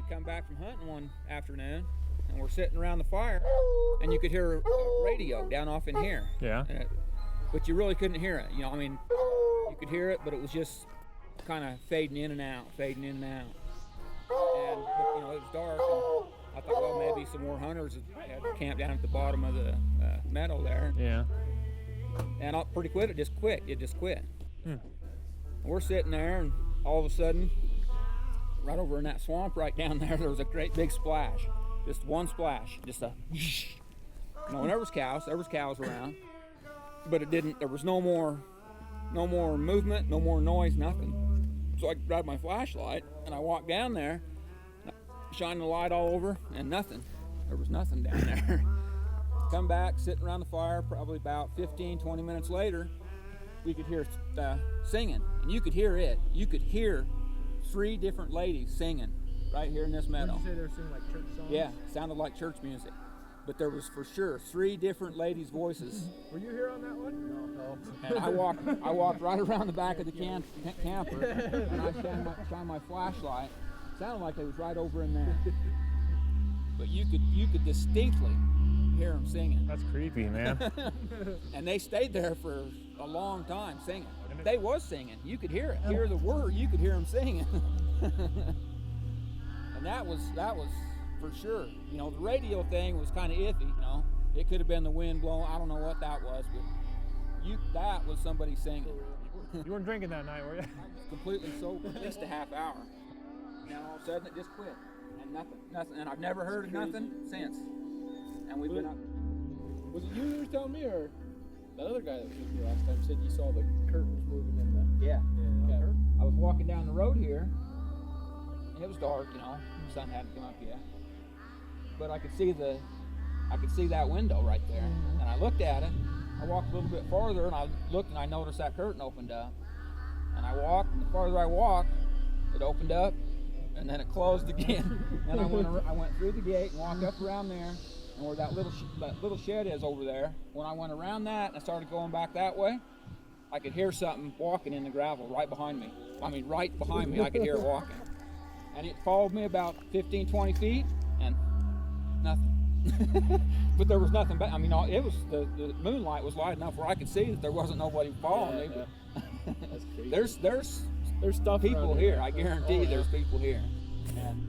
come back from hunting one afternoon, and we're sitting around the fire, and you could hear a radio down off in here. Yeah. But you really couldn't hear it. I mean, you could hear it, but it was just kind of fading in and out, fading in and out. And it was dark, and I thought, well, maybe some more hunters had camped down at the bottom of the meadow there. Yeah. And pretty quick, it just quit. We're sitting there, and all of a sudden, right over in that swamp right down there was a great big splash. Just one splash, just a whoosh. There was cows around, but it didn't, there was no more movement, no more noise, nothing. So I grabbed my flashlight and I walked down there, shining the light all over, and nothing. There was nothing down there. Come back, sitting around the fire, probably about 15, 20 minutes later, we could hear singing, and you could hear it. You could hear 3 different ladies singing right here in this meadow. Did you say they were singing like church songs? Yeah, sounded like church music. But there was for sure 3 different ladies' voices. Were you here on that one? No. And I walked right around the back of the camper, and I shined my flashlight. It sounded like they was right over in there. But you could distinctly hear them singing. That's creepy, man. And they stayed there for a long time singing. They was singing. You could hear it. Hear the word. You could hear them singing. And that was for sure. The radio thing was kind of iffy. It could have been the wind blowing. I don't know what that was, but that was somebody singing. You weren't drinking that night, were you? I was completely sober, at least a half hour. And all of a sudden it just quit, and nothing. And I've never heard of nothing since. And we've been up. Was it you who was telling me, or that other guy that was with you last time said you saw the curtains moving in the... Yeah. Okay. I was walking down the road here, and it was dark, the sun hadn't come up yet. But I could see that window right there. And I looked at it. I walked a little bit farther, and I looked, and I noticed that curtain opened up. And I walked, and the farther I walked, it opened up, and then it closed again. And I went through the gate and walked up around there, and where that little shed is over there. When I went around that and I started going back that way, I could hear something walking in the gravel right behind me. I mean, right behind me, I could hear it walking. And it followed me about 15, 20 feet, and nothing. But there was nothing back. I mean, it was the moonlight was light enough where I could see that there wasn't nobody following me. That's crazy. There's stuff. People here. I guarantee there's people here. And